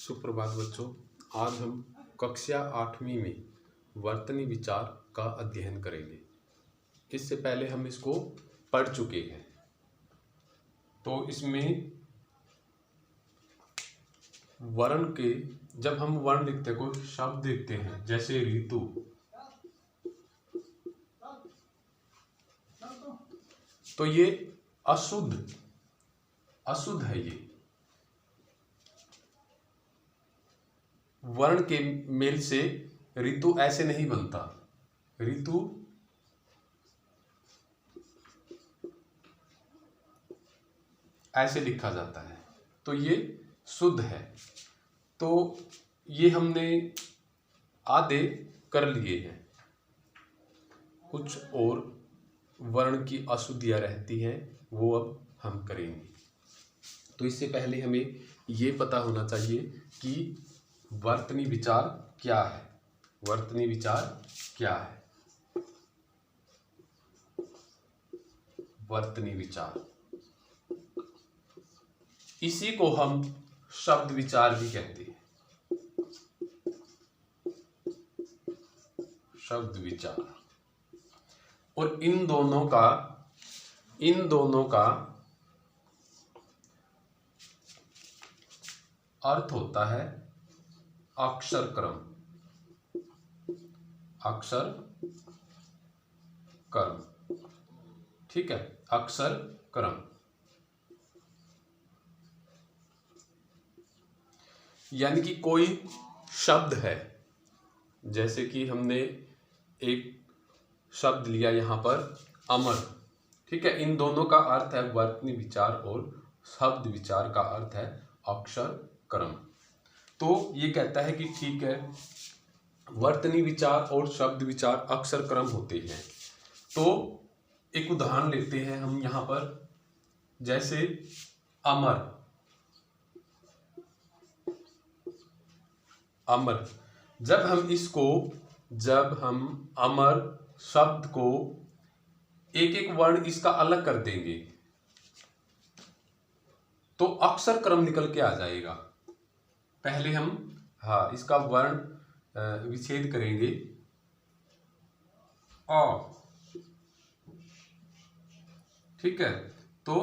सुप्रभात बच्चों। आज हम कक्षा 8वीं में वर्तनी विचार का अध्ययन करेंगे। इससे पहले हम इसको पढ़ चुके हैं। तो इसमें वर्ण के जब हम वर्ण लिखते हैं, कोई शब्द लिखते हैं जैसे ऋतु, तो ये अशुद्ध है। ये वर्ण के मेल से ऋतु ऐसे नहीं बनता। ऋतु ऐसे लिखा जाता है, तो ये शुद्ध है। तो ये हमने आधे कर लिए हैं। कुछ और वर्ण की अशुद्धियां रहती हैं, वो अब हम करेंगे। तो इससे पहले हमें ये पता होना चाहिए कि वर्तनी विचार क्या है। वर्तनी विचार क्या है? वर्तनी विचार, इसी को हम शब्द विचार भी कहते हैं। शब्द विचार। और इन दोनों का अर्थ होता है अक्षर क्रम। अक्षर क्रम, ठीक है, अक्षर क्रम। यानी कि कोई शब्द है, जैसे कि हमने एक शब्द लिया यहां पर अमर, ठीक है। इन दोनों का अर्थ है वर्तनी विचार और शब्द विचार का अर्थ है अक्षर क्रम। तो ये कहता है कि ठीक है, वर्तनी विचार और शब्द विचार अक्षर क्रम होते हैं। तो एक उदाहरण लेते हैं हम यहां पर, जैसे अमर। अमर, जब हम अमर शब्द को एक एक वर्ण इसका अलग कर देंगे तो अक्षर क्रम निकल के आ जाएगा। पहले हम इसका वर्ण विच्छेद करेंगे। अ, ठीक है, तो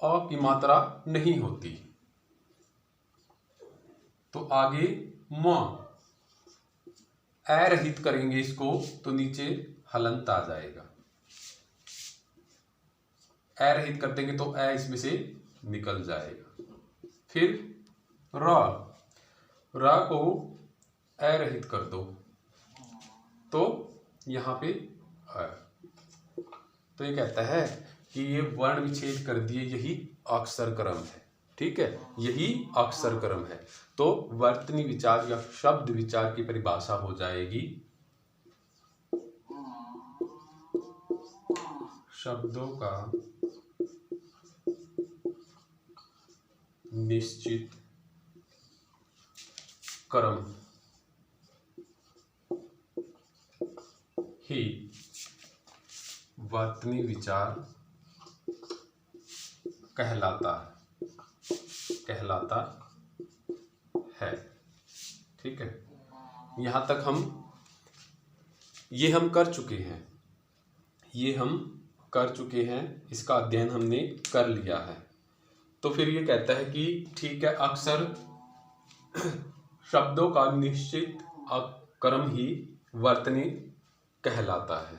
अ की मात्रा नहीं होती। तो आगे म, ए रहित करेंगे इसको तो नीचे हलंत आ जाएगा। ए रहित कर देंगे तो ए इसमें से निकल जाएगा। फिर र को ए रहित कर दो तो यहां पे है। तो ये कहता है कि ये वर्ण विच्छेद कर दिए, यही अक्षर क्रम है, ठीक है, यही अक्षर क्रम है। तो वर्तनी विचार या शब्द विचार की परिभाषा हो जाएगी शब्दों का निश्चित क्रम ही वर्तनी विचार कहलाता है, ठीक है। यहां तक हम कर चुके हैं, इसका अध्ययन हमने कर लिया है। तो फिर ये कहता है कि ठीक है, अक्सर शब्दों का निश्चित क्रम ही वर्तनी कहलाता है।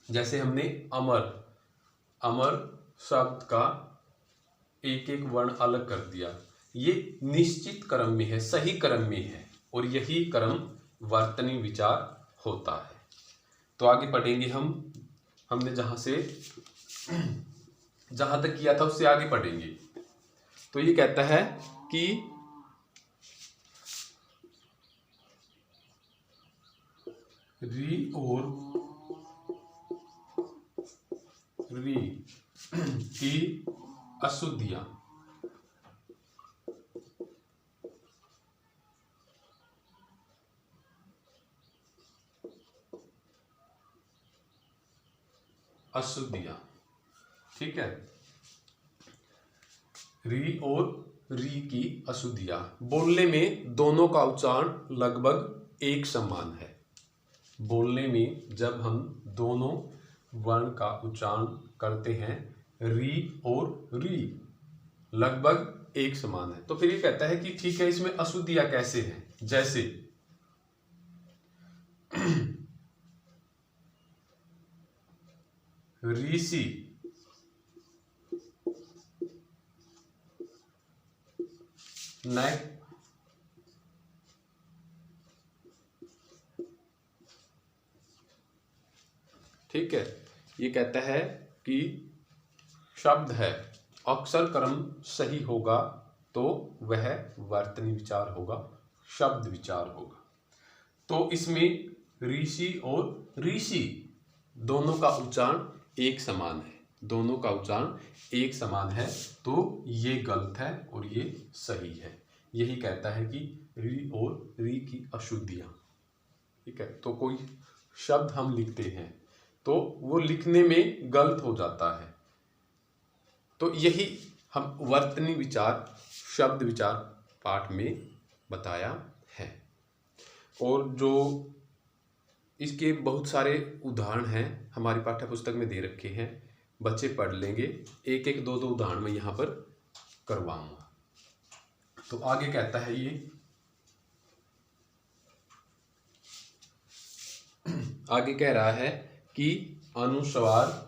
जैसे हमने अमर शब्द का एक एक वर्ण अलग कर दिया, ये निश्चित क्रम में है, सही क्रम में है, और यही क्रम वर्तनी विचार होता है। तो आगे पढ़ेंगे हमने जहां तक किया था उससे आगे पढ़ेंगे। तो ये कहता है कि री और री की अशुद्धियां ठीक है। री और री की अशुद्धियां। बोलने में दोनों का उच्चारण लगभग एक समान है। बोलने में जब हम दोनों वर्ण का उच्चारण करते हैं, री और री लगभग एक समान है। तो फिर ये कहता है कि ठीक है, इसमें अशुद्धियां कैसे हैं? जैसे ऋषि, नेक, ठीक है। ये कहता है कि शब्द है, अक्षर क्रम सही होगा तो वह वर्तनी विचार होगा, शब्द विचार होगा। तो इसमें ऋषि और ऋषि दोनों का उच्चारण एक समान है, दोनों का उच्चारण एक समान है। तो ये गलत है और ये सही है। यही कहता है कि री और री की अशुद्धियां, ठीक है। तो कोई शब्द हम लिखते हैं तो वो लिखने में गलत हो जाता है। तो यही हम वर्तनी विचार, शब्द विचार पाठ में बताया है। और जो इसके बहुत सारे उदाहरण हैं हमारी पाठ्य पुस्तक में दे रखे हैं, बच्चे पढ़ लेंगे। एक एक दो दो उदाहरण मैं यहाँ पर करवाऊंगा। तो आगे कहता है ये, आगे कह रहा है कि अनुस्वार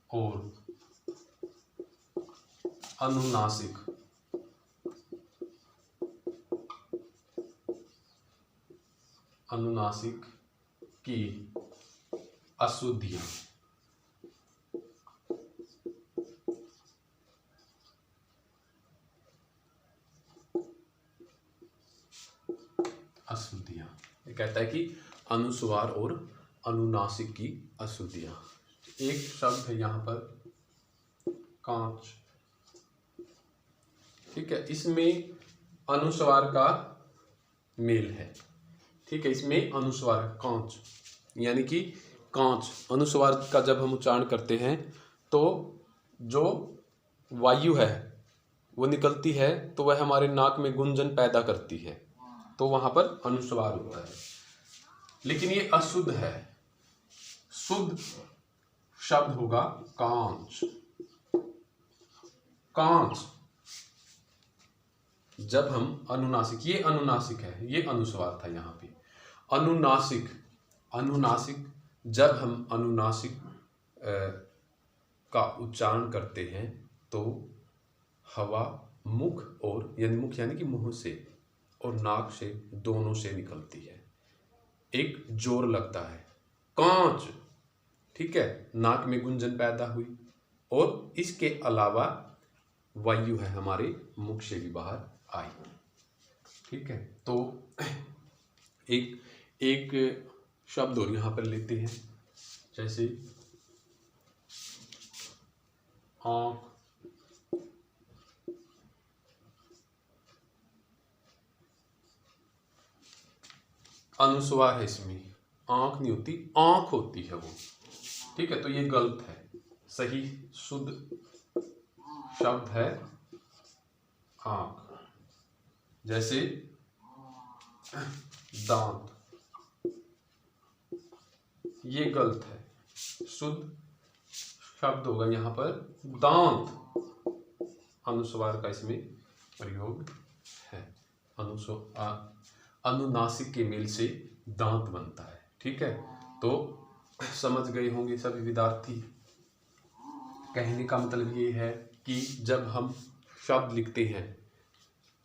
और अनुनासिक की अशुद्धियां, ये कहता है कि अनुस्वार और अनुनासिक की अशुद्धियां। एक शब्द है यहाँ पर कांच, ठीक है। इसमें अनुस्वार का मेल है, ठीक है। इसमें अनुस्वार कांच, यानी कि कांच, अनुस्वार का जब हम उच्चारण करते हैं तो जो वायु है वो निकलती है तो वह हमारे नाक में गुंजन पैदा करती है, तो वहां पर अनुस्वार होता है। लेकिन ये अशुद्ध है, शुद्ध शब्द होगा कांच। कांच जब हम अनुनासिक, ये अनुनासिक है, ये अनुस्वार था यहाँ पे। अनुनासिक, अनुनासिक जब हम अनुनासिक का उच्चारण करते हैं तो हवा मुख और, यानी मुख यानी कि मुंह से और नाक से, दोनों से निकलती है। एक जोर लगता है, कांच, ठीक है। नाक में गुंजन पैदा हुई और इसके अलावा वायु है हमारे मुख से भी बाहर आई, ठीक है। तो एक एक शब्द और यहाँ पर लेते हैं, जैसे आँख, अनुस्वार है इसमें, आँख नहीं होती, आँख होती है वो, ठीक है। तो ये गलत है। सही शुद्ध शब्द है आँख। जैसे दांत, ये गलत है। शुद्ध शब्द होगा यहाँ पर दांत, अनुस्वार का इसमें प्रयोग है। अनुनासिक के मेल से दांत बनता है, ठीक है। तो समझ गए होंगे सभी विद्यार्थी। कहने का मतलब ये है कि जब हम शब्द लिखते हैं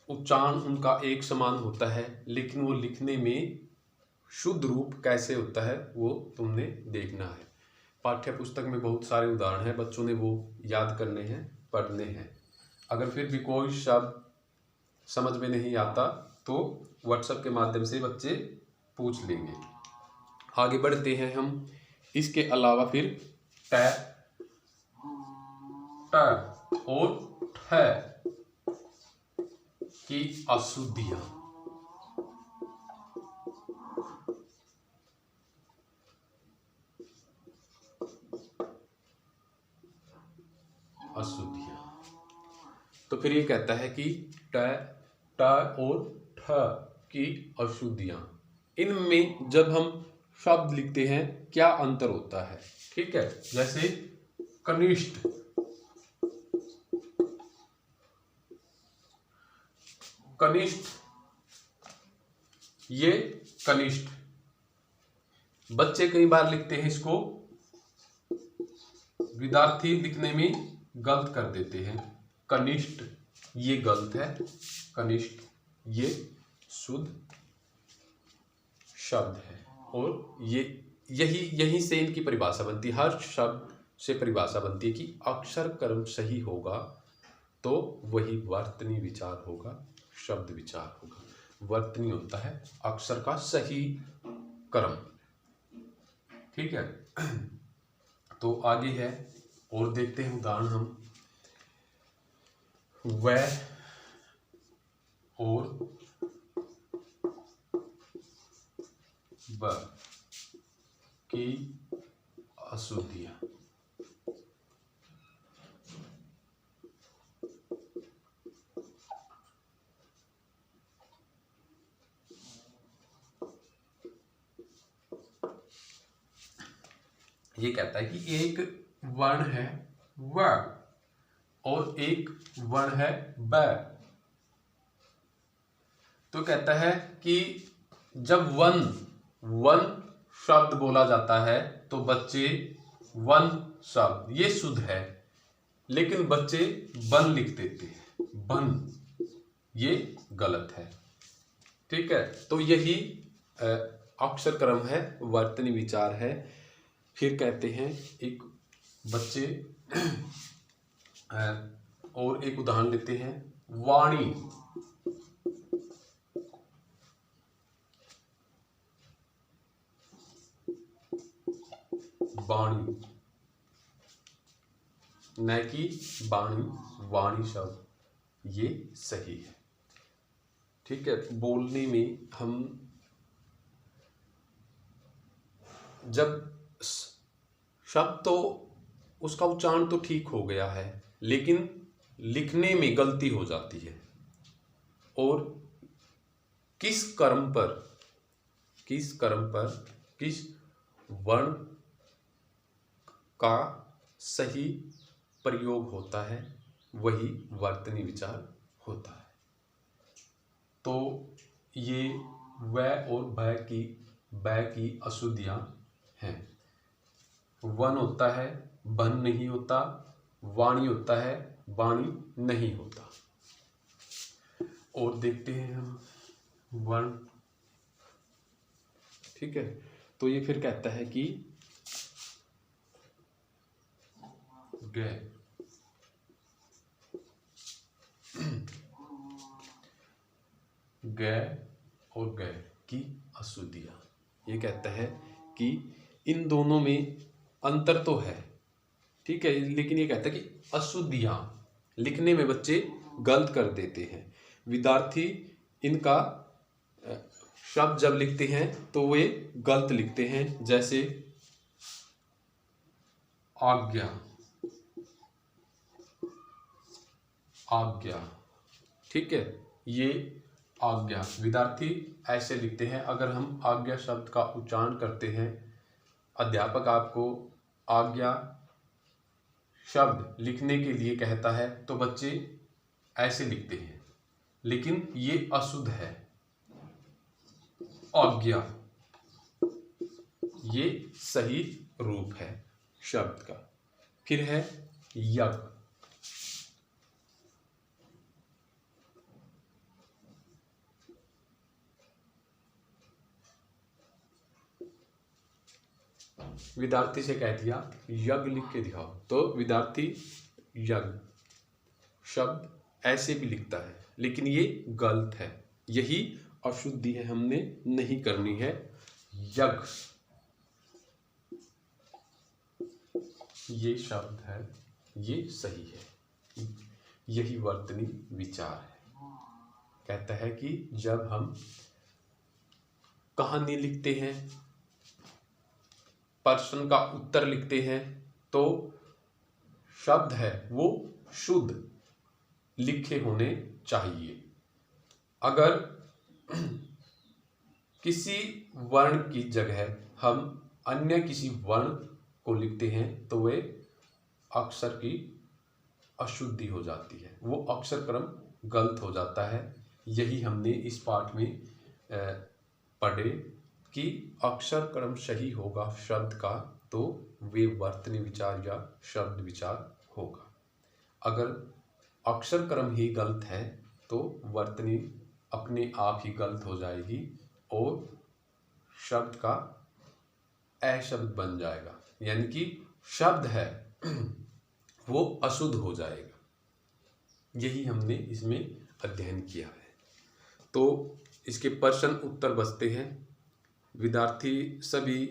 उच्चारण उनका एक समान होता है, लेकिन वो लिखने में शुद्ध रूप कैसे होता है वो तुमने देखना है। पाठ्य पुस्तक में बहुत सारे उदाहरण हैं, बच्चों ने वो याद करने हैं, पढ़ने हैं। अगर फिर भी कोई शब्द समझ में नहीं आता तो व्हाट्सएप के माध्यम से बच्चे पूछ लेंगे। आगे बढ़ते हैं हम। इसके अलावा फिर ट और ठ की अशुद्धियां, तो फिर ये कहता है कि ट ट और ठ की अशुद्धियां, इनमें जब हम शब्द लिखते हैं क्या अंतर होता है। ठीक है, जैसे कनिष्ठ, कनिष्ठ, ये कनिष्ठ, बच्चे कई बार लिखते हैं इसको, विद्यार्थी लिखने में गलत कर देते हैं। कनिष्ठ ये गलत है, कनिष्ठ ये शुद्ध शब्द है। और ये यहीं से इनकी परिभाषा बनती है, हर शब्द से परिभाषा बनती है कि अक्षर क्रम सही होगा तो वही वर्तनी विचार होगा, शब्द विचार होगा। वर्तनी होता है अक्षर का सही क्रम। ठीक है, तो आगे है और देखते हैं उदाहरण हम। वह और ब की अशुद्धियां। ये कहता है कि एक वर्ण है व और एक वर्ण है ब। तो कहता है कि जब वन शब्द बोला जाता है तो बच्चे वन शब्द ये शुद्ध है, लेकिन बच्चे बन लिख देते हैं, बन ये गलत है। ठीक है, तो यही अक्षर क्रम है, वर्तनी विचार है। फिर कहते हैं एक बच्चे और एक उदाहरण लेते हैं, वाणी, वाणी, न कि वाणी, वाणी शब्द ये सही है। ठीक है, बोलने में हम जब शब्द तो उसका उच्चारण तो ठीक हो गया है, लेकिन लिखने में गलती हो जाती है। और किस क्रम पर, किस वर्ण का सही प्रयोग होता है वही वर्तनी विचार होता है। तो ये व और ब की अशुद्धियां हैं। वन होता है, बन नहीं होता। वाणी होता है, वाणी नहीं होता। और देखते हैं हम वर्ण। ठीक है, तो ये फिर कहता है कि ग, ग और ग की अशुद्धियां। ये कहता है कि इन दोनों में अंतर तो है, ठीक है, लेकिन ये कहता है कि अशुद्धियां लिखने में बच्चे गलत कर देते हैं। विद्यार्थी इनका शब्द जब लिखते हैं तो वे गलत लिखते हैं। जैसे आज्ञा, आज्ञा, ठीक है, ये आज्ञा विद्यार्थी ऐसे लिखते हैं। अगर हम आज्ञा शब्द का उच्चारण करते हैं, अध्यापक आपको आज्ञा शब्द लिखने के लिए कहता है तो बच्चे ऐसे लिखते हैं, लेकिन ये अशुद्ध है। आज्ञा ये सही रूप है शब्द का। फिर है यज्ञ, विद्यार्थी से कह दिया यज्ञ लिख के दिखाओ, तो विद्यार्थी यज्ञ शब्द ऐसे भी लिखता है, लेकिन ये गलत है। यही अशुद्धि है, हमने नहीं करनी है। यज्ञ ये शब्द है, ये सही है। यही वर्तनी विचार है। कहता है कि जब हम कहानी लिखते हैं, प्रश्न का उत्तर लिखते हैं, तो शब्द है वो शुद्ध, लिखे होने चाहिए। अगर किसी वर्ण की जगह हम अन्य किसी वर्ण को लिखते हैं तो वे अक्षर की अशुद्धि हो जाती है, वो अक्षर क्रम गलत हो जाता है। यही हमने इस पाठ में पढ़े कि अक्षर क्रम सही होगा शब्द का तो वे वर्तनी विचार या शब्द विचार होगा। अगर अक्षर क्रम ही गलत है तो वर्तनी अपने आप ही गलत हो जाएगी और शब्द का अशब्द बन जाएगा, यानी कि शब्द है वो अशुद्ध हो जाएगा। यही हमने इसमें अध्ययन किया है। तो इसके प्रश्न उत्तर बचते हैं। विद्यार्थी सभी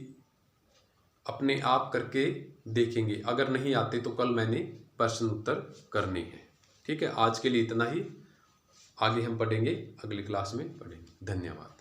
अपने आप करके देखेंगे, अगर नहीं आते तो कल मैंने प्रश्न उत्तर करने हैं। ठीक है, आज के लिए इतना ही। आगे हम पढ़ेंगे, अगली क्लास में पढ़ेंगे। धन्यवाद।